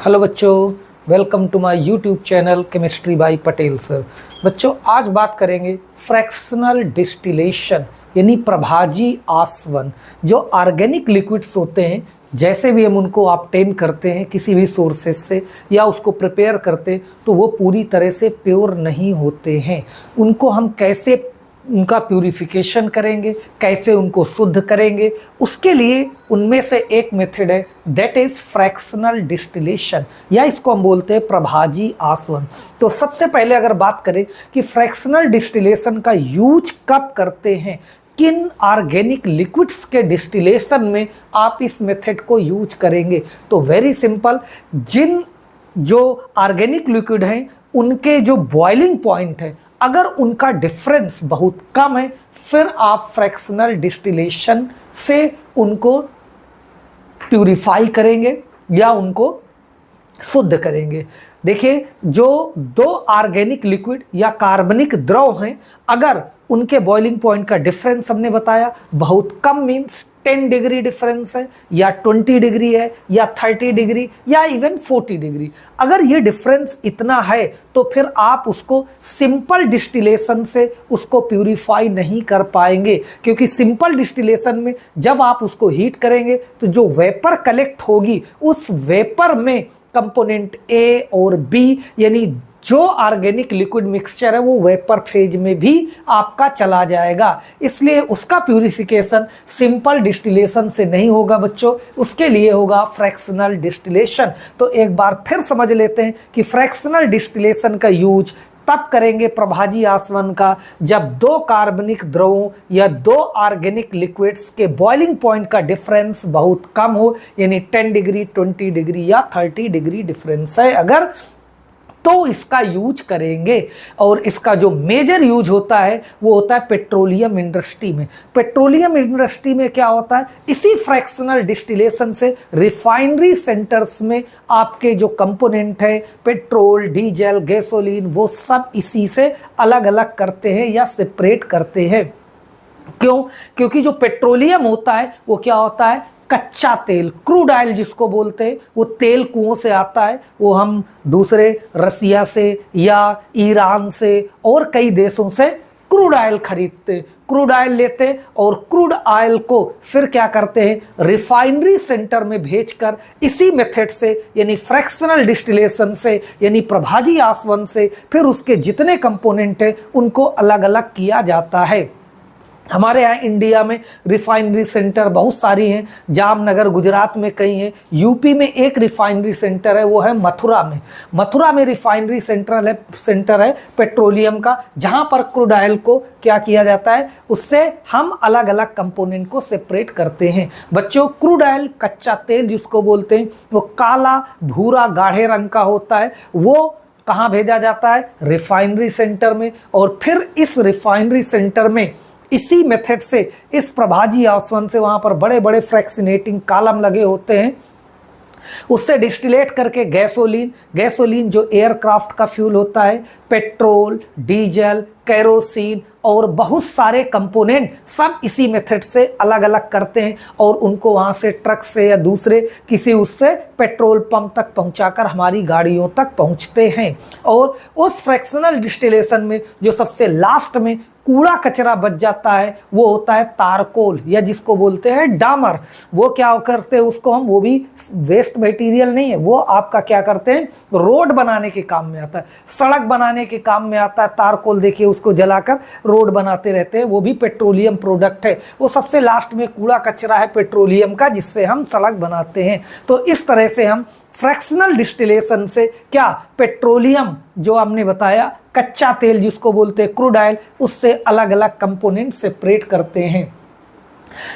Hello बच्चों, welcome to my YouTube channel chemistry by Patel sir. बच्चों आज बात करेंगे फ्रैक्शनल डिस्टिलेशन यानी प्रभाजी आसवन। जो ऑर्गेनिक लिक्विड्स होते हैं, जैसे भी हम उनको ऑब्टेन करते हैं किसी भी सोर्सेज से या उसको प्रिपेयर करते हैं, तो वो पूरी तरह से प्योर नहीं होते हैं। उनको हम कैसे उनका प्यूरिफिकेशन करेंगे, कैसे उनको शुद्ध करेंगे, उसके लिए उनमें से एक मेथड है दैट इज फ्रैक्शनल डिस्टिलेशन, या इसको हम बोलते हैं प्रभाजी आसवन। तो सबसे पहले अगर बात करें कि फ्रैक्शनल डिस्टिलेशन का यूज कब करते हैं, किन ऑर्गेनिक लिक्विड्स के डिस्टिलेशन में आप इस मेथड को यूज करेंगे, तो वेरी सिंपल, जिन जो ऑर्गेनिक लिक्विड हैं उनके जो बॉइलिंग पॉइंट है अगर उनका डिफरेंस बहुत कम है, फिर आप फ्रैक्शनल डिस्टिलेशन से उनको प्यूरिफाई करेंगे या उनको शुद्ध करेंगे। देखिए, जो दो ऑर्गेनिक लिक्विड या कार्बनिक द्रव हैं, अगर उनके बॉइलिंग पॉइंट का डिफरेंस हमने बताया बहुत कम, मीन्स 10 डिग्री डिफरेंस है या 20 डिग्री है या 30 डिग्री या इवन 40 डिग्री, अगर ये डिफरेंस इतना है तो फिर आप उसको सिंपल डिस्टिलेशन से उसको प्यूरिफाई नहीं कर पाएंगे, क्योंकि सिंपल डिस्टिलेशन में जब आप उसको हीट करेंगे तो जो वेपर कलेक्ट होगी उस वेपर में कंपोनेंट ए और बी यानी जो ऑर्गेनिक लिक्विड मिक्सचर है वो वेपर फेज में भी आपका चला जाएगा। इसलिए उसका प्यूरिफिकेशन सिंपल डिस्टिलेशन से नहीं होगा बच्चों, उसके लिए होगा फ्रैक्शनल डिस्टिलेशन। तो एक बार फिर समझ लेते हैं कि फ्रैक्शनल डिस्टिलेशन का यूज तब करेंगे प्रभाजी आसवन का जब दो कार्बनिक द्रवों या दो ऑर्गेनिक लिक्विड्स के बॉइलिंग पॉइंट का डिफरेंस बहुत कम हो, यानी 10 डिग्री 20 डिग्री या 30 डिग्री डिफरेंस है अगर, तो इसका यूज करेंगे। और इसका जो मेजर यूज होता है वो होता है पेट्रोलियम इंडस्ट्री में। पेट्रोलियम इंडस्ट्री में क्या होता है, इसी फ्रैक्शनल डिस्टिलेशन से रिफाइनरी सेंटर्स में आपके जो कंपोनेंट है पेट्रोल, डीजल, गैसोलीन, वो सब इसी से अलग अलग करते हैं या सेपरेट करते हैं। क्यों? क्योंकि जो पेट्रोलियम होता है वो क्या होता है, कच्चा तेल, क्रूड ऑयल जिसको बोलते हैं, वो तेल कुओं से आता है, वो हम दूसरे रसिया से या ईरान से और कई देशों से क्रूड ऑयल खरीदते, क्रूड ऑयल लेते और क्रूड ऑयल को फिर क्या करते हैं, रिफाइनरी सेंटर में भेजकर इसी मेथड से यानी फ्रैक्शनल डिस्टिलेशन से यानी प्रभाजी आसवन से फिर उसके जितने कंपोनेंट हैं उनको अलग अलग किया जाता है। हमारे यहाँ इंडिया में रिफाइनरी सेंटर बहुत सारी हैं, जामनगर गुजरात में कई हैं, यूपी में एक रिफाइनरी सेंटर है वो है मथुरा में। मथुरा में रिफाइनरी सेंटर है पेट्रोलियम का, जहाँ पर क्रूड ऑयल को क्या किया जाता है, उससे हम अलग अलग कंपोनेंट को सेपरेट करते हैं। बच्चों, क्रूड ऑयल कच्चा तेल जिसको बोलते हैं वो काला भूरा गाढ़े रंग का होता है, वो कहाँ भेजा जाता है, रिफाइनरी सेंटर में, और फिर इस रिफाइनरी सेंटर में इसी मेथड से इस प्रभाजी आसवन से वहां पर बड़े बड़े फ्रैक्शनेटिंग कॉलम लगे होते हैं, उससे डिस्टिलेट करके गैसोलीन जो एयरक्राफ्ट का फ्यूल होता है, पेट्रोल, डीजल, केरोसिन और बहुत सारे कंपोनेंट सब इसी मेथड से अलग अलग करते हैं और उनको वहां से ट्रक से या दूसरे किसी उससे पेट्रोल पंप तक पहुंचाकर हमारी गाड़ियों तक पहुंचते हैं। और उस फ्रैक्शनल डिस्टिलेशन में जो सबसे लास्ट में कूड़ा कचरा बच जाता है वो होता है तारकोल, या जिसको बोलते हैं डामर। वो क्या करते हैं उसको हम, वो भी वेस्ट मटेरियल नहीं है, वो आपका क्या करते हैं, रोड बनाने के काम में आता है, सड़क बनाने के काम में आता है। तारकोल देखिए, उसको जलाकर रोड बनाते रहते हैं, वो भी पेट्रोलियम प्रोडक्ट है। वो सबसे लास्ट में कूड़ा कचरा है पेट्रोलियम का, जिससे हम सड़क बनाते हैं। तो इस तरह से हम फ्रैक्शनल डिस्टिलेशन से क्या, पेट्रोलियम जो हमने बताया, कच्चा तेल जिसको बोलते हैं क्रूड ऑयल, उससे अलग अलग कंपोनेंट सेपरेट करते हैं।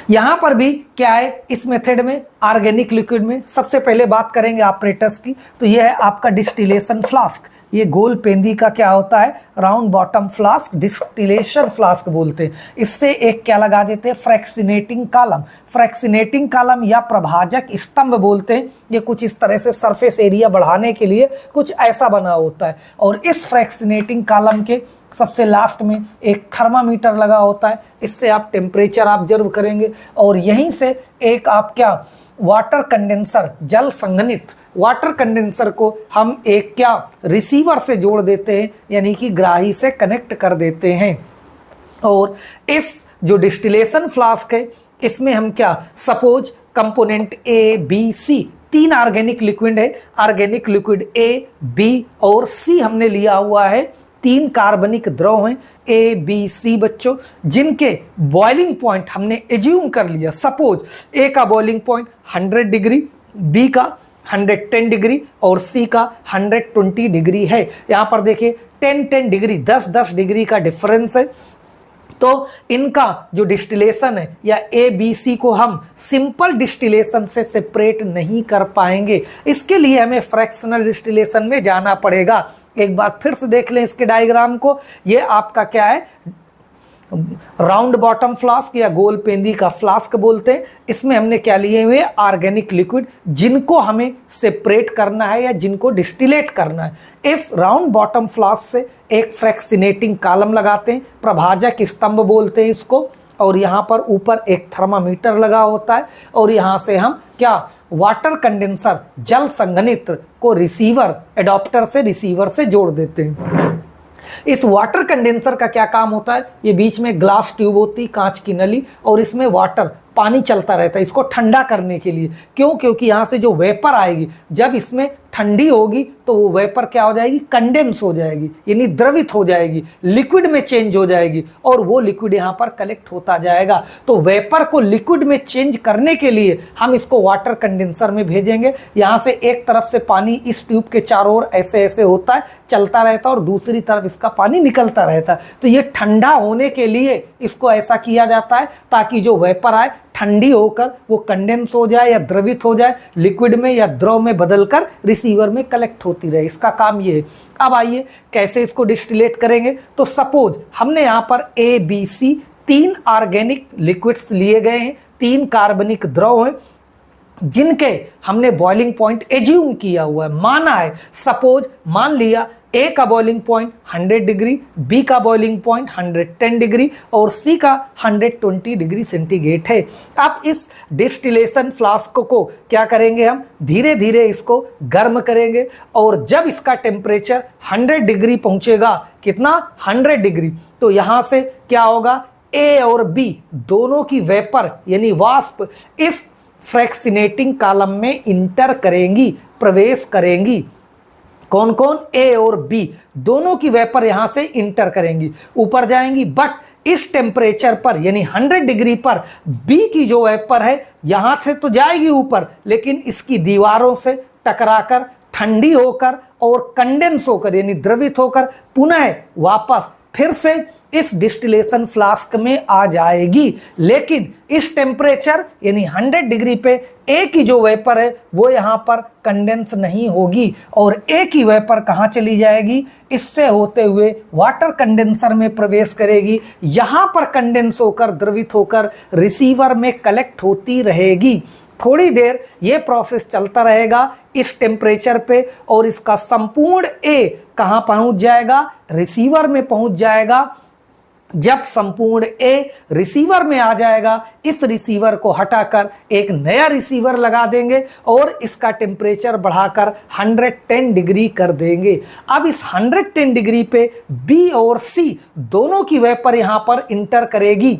यहां पर भी क्या है, इस मेथड में ऑर्गेनिक लिक्विड में सबसे पहले बात करेंगे ऑपरेटर्स की, तो यह है आपका डिस्टिलेशन फ्लास्क। ये गोल पेंदी का क्या होता है, round bottom flask, distillation flask बोलते हैं। इससे एक क्या लगा देते हैं, फ्रैक्शनेटिंग कॉलम। फ्रैक्शनेटिंग कॉलम या प्रभाजक स्तंभ बोलते हैं। ये कुछ इस तरह से सरफेस एरिया बढ़ाने के लिए कुछ ऐसा बना होता है, और इस फ्रैक्शनेटिंग कॉलम के सबसे लास्ट में एक थर्मामीटर लगा होता है, इससे आप टेम्परेचर ऑब्जर्व करेंगे। और यहीं से एक आप क्या वाटर कंडेंसर, जल संघनित वाटर कंडेंसर को हम एक क्या रिसीवर से जोड़ देते हैं, यानी कि ग्राही से कनेक्ट कर देते हैं। और इस जो डिस्टिलेशन फ्लास्क है इसमें हम क्या suppose component A B C, 3 organic liquid है, ऑर्गेनिक लिक्विड ए बी और सी हमने लिया हुआ है, 3 कार्बनिक द्रव हैं ए बी सी बच्चों, जिनके बॉइलिंग पॉइंट हमने एज्यूम कर लिया। सपोज ए का बॉइलिंग पॉइंट 100 डिग्री, बी का 110 डिग्री और सी का 120 डिग्री है। यहाँ पर देखिए 10-10 डिग्री, 10-10 डिग्री का डिफरेंस है। तो इनका जो डिस्टिलेशन है या ए बी सी को हम सिंपल डिस्टिलेशन से सेपरेट नहीं कर पाएंगे, इसके लिए हमें फ्रैक्शनल डिस्टिलेशन में जाना पड़ेगा। एक बार फिर से देख लें इसके डायग्राम को। ये आपका क्या है, राउंड बॉटम फ्लास्क या गोल पेंदी का फ्लास्क बोलते हैं। इसमें हमने क्या लिए हुए आर्गेनिक लिक्विड, जिनको हमें सेपरेट करना है या जिनको डिस्टिलेट करना है। इस राउंड बॉटम फ्लास्क से एक फ्रैक्सिनेटिंग कॉलम लगाते हैं, प्रभाजक स्तंभ बोलते हैं इसको, और यहाँ पर ऊपर एक थर्मामीटर लगा होता है। और यहाँ से हम क्या वाटर कंडेंसर, जल संघनित्र को रिसीवर, एडॉप्टर से रिसीवर से जोड़ देते हैं। इस वाटर कंडेंसर का क्या काम होता है, ये बीच में ग्लास ट्यूब होती, कांच की नली, और इसमें वाटर पानी चलता रहता है इसको ठंडा करने के लिए। क्यों? क्योंकि यहाँ से जो वेपर आएगी, जब इसमें ठंडी होगी तो वो वेपर क्या हो जाएगी, कंडेंस हो जाएगी, यानी द्रवित हो जाएगी, लिक्विड में चेंज हो जाएगी, और वो लिक्विड यहाँ पर कलेक्ट होता जाएगा। तो वेपर को लिक्विड में चेंज करने के लिए हम इसको वाटर कंडेंसर में भेजेंगे। यहाँ से एक तरफ से पानी इस ट्यूब के चारों ओर ऐसे ऐसे होता है, चलता रहता है, और दूसरी तरफ इसका पानी निकलता रहता है। तो ये ठंडा होने के लिए इसको ऐसा किया जाता है ताकि जो वेपर आए ठंडी होकर वो कंडेंस हो जाए या द्रवित हो जाए, लिक्विड में या द्रव में बदलकर रिसीवर में कलेक्ट होती रहे। इसका काम ये है। अब आइए कैसे इसको डिस्टिलेट करेंगे। तो सपोज हमने यहाँ पर A B C 3 organic liquids लिए गए हैं, 3 कार्बनिक द्रव हैं, जिनके हमने बॉइलिंग पॉइंट एज्यूम किया हुआ है, माना है। सपोज मान लिया ए का बॉइलिंग पॉइंट 100 डिग्री, बी का बॉइलिंग पॉइंट 110 डिग्री और सी का 120 डिग्री सेंटीग्रेड है। अब इस डिस्टिलेशन फ्लास्क को क्या करेंगे, हम धीरे धीरे इसको गर्म करेंगे, और जब इसका टेम्परेचर 100 डिग्री पहुंचेगा, कितना 100 डिग्री, तो यहां से क्या होगा, ए और बी दोनों की वेपर यानी वाष्प इस फ्रैक्सिनेटिंग कॉलम में इंटर करेंगी, प्रवेश करेंगी। कौन कौन, ए और बी दोनों की वेपर यहां से इंटर करेंगी, ऊपर जाएंगी। बट इस टेम्परेचर पर यानी 100 डिग्री पर बी की जो वेपर है यहां से तो जाएगी ऊपर, लेकिन इसकी दीवारों से टकराकर ठंडी होकर और कंडेंस होकर यानी द्रवित होकर पुनः वापस फिर से इस डिस्टिलेशन फ्लास्क में आ जाएगी। लेकिन इस टेम्परेचर यानी 100 डिग्री पे ए की जो वेपर है वो यहाँ पर कंडेंस नहीं होगी, और ए की वेपर कहाँ चली जाएगी, इससे होते हुए वाटर कंडेंसर में प्रवेश करेगी, यहाँ पर कंडेंस होकर द्रवित होकर रिसीवर में कलेक्ट होती रहेगी। थोड़ी देर ये प्रोसेस चलता रहेगा इस टेम्परेचर पे, और इसका संपूर्ण ए कहाँ पहुंच जाएगा, रिसीवर में पहुंच जाएगा। जब संपूर्ण ए रिसीवर में आ जाएगा, इस रिसीवर को हटाकर एक नया रिसीवर लगा देंगे और इसका टेम्परेचर बढ़ाकर 110 डिग्री कर देंगे। अब इस 110 डिग्री पे बी और सी दोनों की वेपर यहाँ पर इंटर करेगी,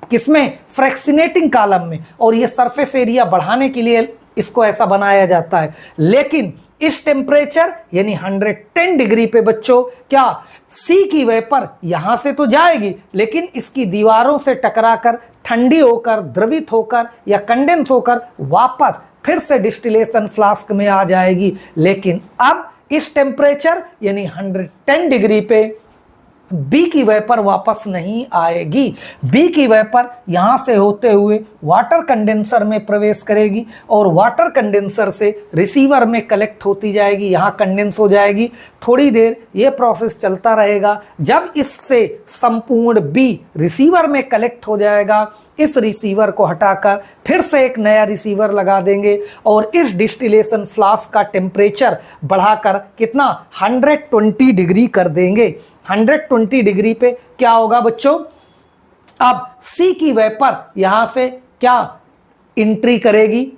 किसमें, फ्रैक्सिनेटिंग कॉलम में, और ये सरफेस एरिया बढ़ाने के लिए इसको ऐसा बनाया जाता है। लेकिन इस टेम्परेचर यानी 110 डिग्री पे बच्चों क्या सी की वेपर यहां से तो जाएगी, लेकिन इसकी दीवारों से टकराकर ठंडी होकर द्रवित होकर या कंडेंस होकर वापस फिर से डिस्टिलेशन फ्लास्क में आ जाएगी। लेकिन अब इस टेम्परेचर यानी 110 डिग्री पे बी की वेपर वापस नहीं आएगी। बी की वेपर यहां से होते हुए वाटर कंडेंसर में प्रवेश करेगी और वाटर कंडेंसर से रिसीवर में कलेक्ट होती जाएगी, यहां कंडेंस हो जाएगी। थोड़ी देर ये प्रोसेस चलता रहेगा। जब इससे संपूर्ण बी रिसीवर में कलेक्ट हो जाएगा इस रिसीवर को हटाकर फिर से एक नया रिसीवर लगा देंगे और इस डिस्टिलेशन फ्लास्क का टेम्परेचर बढ़ाकर कितना 120 डिग्री कर देंगे। 120 डिग्री पे क्या होगा बच्चों, अब सी की वेपर यहां से क्या एंट्री करेगी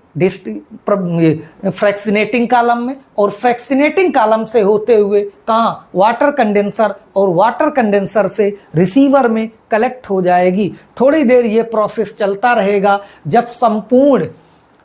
फ्रैक्सिनेटिंग कॉलम में, और फ्रैक्सिनेटिंग कॉलम से होते हुए कहाँ, वाटर कंडेंसर, और वाटर कंडेंसर से रिसीवर में कलेक्ट हो जाएगी। थोड़ी देर ये प्रोसेस चलता रहेगा। जब संपूर्ण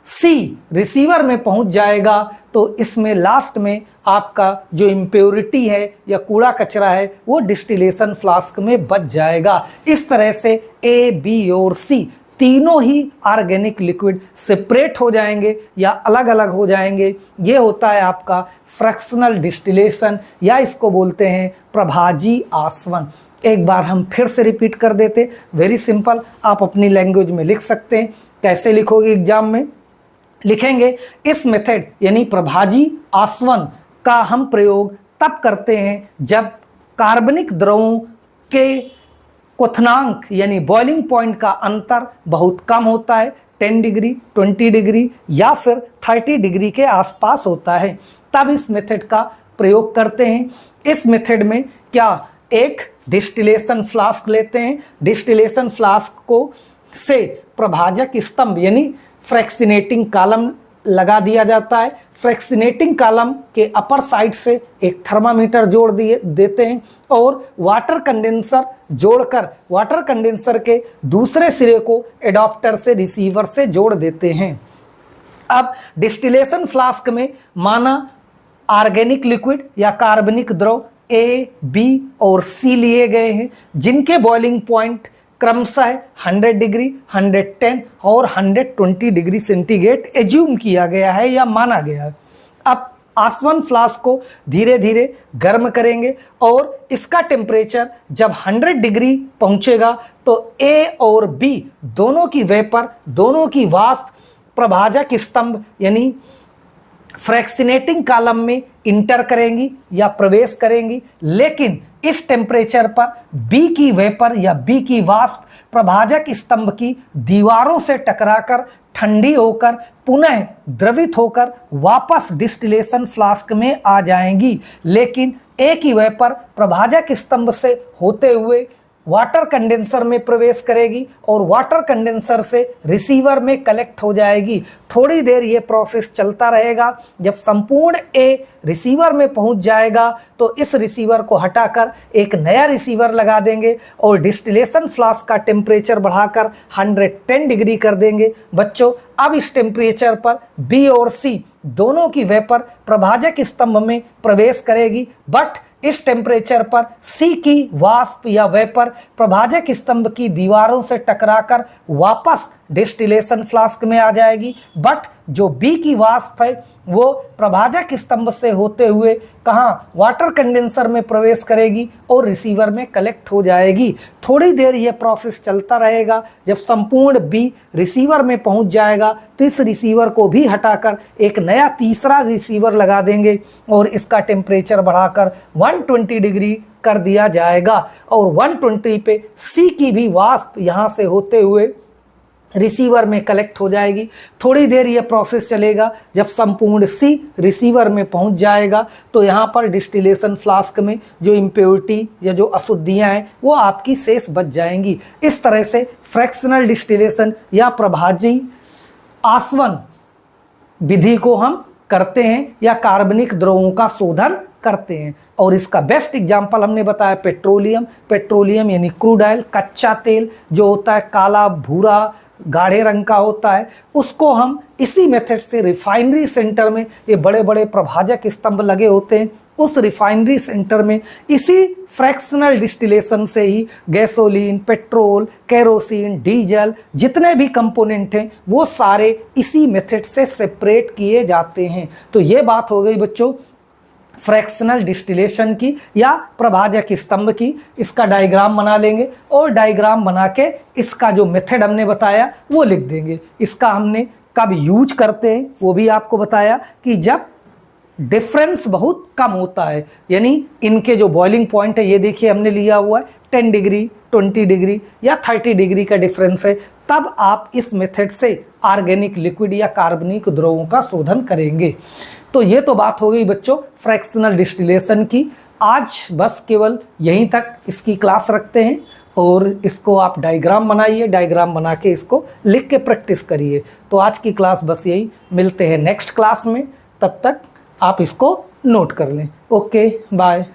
सी रिसीवर में पहुंच जाएगा तो इसमें लास्ट में आपका जो इम्प्योरिटी है या कूड़ा कचरा है वो डिस्टिलेशन फ्लास्क में बच जाएगा। इस तरह से ए, बी और सी तीनों ही ऑर्गेनिक लिक्विड सेपरेट हो जाएंगे या अलग अलग हो जाएंगे। ये होता है आपका फ्रैक्शनल डिस्टिलेशन, या इसको बोलते हैं प्रभाजी आसवन। एक बार हम फिर से रिपीट कर देते, वेरी सिंपल, आप अपनी लैंग्वेज में लिख सकते हैं। कैसे लिखोगे एग्जाम में, लिखेंगे इस मेथड यानी प्रभाजी आसवन का हम प्रयोग तब करते हैं जब कार्बनिक द्रवों के क्वथनांक यानी बॉइलिंग पॉइंट का अंतर बहुत कम होता है, 10 डिग्री, 20 डिग्री या फिर 30 डिग्री के आसपास होता है, तब इस मेथड का प्रयोग करते हैं। इस मेथड में क्या, एक डिस्टिलेशन फ्लास्क लेते हैं, डिस्टिलेशन फ्लास्क को से प्रभाजक स्तंभ यानी फ्रैक्सिनेटिंग कॉलम लगा दिया जाता है। फ्रैक्सिनेटिंग कॉलम के अपर साइड से एक थर्मामीटर जोड़ देते हैं और वाटर कंडेंसर जोड़कर वाटर कंडेंसर के दूसरे सिरे को एडाप्टर से रिसीवर से जोड़ देते हैं। अब डिस्टिलेशन फ्लास्क में माना ऑर्गेनिक लिक्विड या कार्बनिक द्रव ए, बी और सी लिए गए हैं, जिनके बॉइलिंग पॉइंट क्रमशः 100 डिग्री, 110 और 120 डिग्री सेंटीग्रेड एज्यूम किया गया है या माना गया है। अब आसवन फ्लास्क को धीरे धीरे गर्म करेंगे और इसका टेम्परेचर जब 100 डिग्री पहुंचेगा तो ए और बी दोनों की वेपर, दोनों की वाष्प प्रभाजक स्तंभ यानी फ्रैक्सिनेटिंग कॉलम में इंटर करेंगी या प्रवेश करेंगी, लेकिन इस टेम्परेचर पर बी की वेपर या बी की वाष्प प्रभाजक स्तंभ की दीवारों से टकराकर ठंडी होकर पुनः द्रवित होकर वापस डिस्टिलेशन फ्लास्क में आ जाएंगी। लेकिन ए की वेपर प्रभाजक स्तंभ से होते हुए वाटर कंडेंसर में प्रवेश करेगी और वाटर कंडेंसर से रिसीवर में कलेक्ट हो जाएगी। थोड़ी देर ये प्रोसेस चलता रहेगा। जब संपूर्ण ए रिसीवर में पहुंच जाएगा तो इस रिसीवर को हटाकर एक नया रिसीवर लगा देंगे और डिस्टिलेशन फ्लास्क का टेम्परेचर बढ़ाकर 110 डिग्री कर देंगे। बच्चों, अब इस टेम्परेचर पर बी और सी दोनों की वेपर प्रभाजक स्तंभ में प्रवेश करेगी, बट इस टेम्परेचर पर सी की वाष्प या वेपर प्रभाजक स्तंभ की दीवारों से टकराकर वापस डिस्टिलेशन फ्लास्क में आ जाएगी। बट जो बी की वाष्प है वो प्रभाजक स्तंभ से होते हुए कहाँ, वाटर कंडेंसर में प्रवेश करेगी और रिसीवर में कलेक्ट हो जाएगी। थोड़ी देर ये प्रोसेस चलता रहेगा। जब संपूर्ण बी रिसीवर में पहुंच जाएगा तो इस रिसीवर को भी हटाकर एक नया तीसरा रिसीवर लगा देंगे और इसका टेम्परेचर बढ़ाकर 120 डिग्री कर दिया जाएगा और 120 पे सी की भी वाष्प यहाँ से होते हुए रिसीवर में कलेक्ट हो जाएगी। थोड़ी देर ये प्रोसेस चलेगा। जब संपूर्ण सी रिसीवर में पहुंच जाएगा तो यहाँ पर डिस्टिलेशन फ्लास्क में जो इम्प्योरिटी या जो अशुद्धियाँ हैं वो आपकी शेष बच जाएंगी। इस तरह से फ्रैक्शनल डिस्टिलेशन या प्रभाजी आसवन विधि को हम करते हैं या कार्बनिक द्रवों का शोधन करते हैं। और इसका बेस्ट एग्जाम्पल हमने बताया पेट्रोलियम यानी क्रूड ऑयल, कच्चा तेल जो होता है काला भूरा गाढ़े रंग का होता है, उसको हम इसी मेथड से रिफाइनरी सेंटर में, ये बड़े बड़े प्रभाजक स्तंभ लगे होते हैं, उस रिफाइनरी सेंटर में इसी फ्रैक्शनल डिस्टिलेशन से ही गैसोलीन, पेट्रोल, केरोसिन, डीजल जितने भी कंपोनेंट हैं वो सारे इसी मेथड से सेपरेट किए जाते हैं। तो ये बात हो गई बच्चों फ्रैक्शनल डिस्टिलेशन की या प्रभाजक स्तंभ की। इसका डायग्राम बना लेंगे और डायग्राम बना के इसका जो मेथड हमने बताया वो लिख देंगे। इसका हमने कब यूज करते हैं वो भी आपको बताया कि जब डिफरेंस बहुत कम होता है, यानी इनके जो बॉइलिंग पॉइंट है ये देखिए हमने लिया हुआ है 10 डिग्री 20 डिग्री या 30 डिग्री का डिफरेंस है, तब आप इस मेथड से ऑर्गेनिक लिक्विड या कार्बनिक द्रवों का शोधन करेंगे। तो ये तो बात हो गई बच्चों फ्रैक्शनल डिस्टिलेशन की। आज बस केवल यहीं तक इसकी क्लास रखते हैं और इसको आप डायग्राम बनाइए, डायग्राम बना के इसको लिख के प्रैक्टिस करिए। तो आज की क्लास बस यही, मिलते हैं नेक्स्ट क्लास में, तब तक आप इसको नोट कर लें। Okay bye.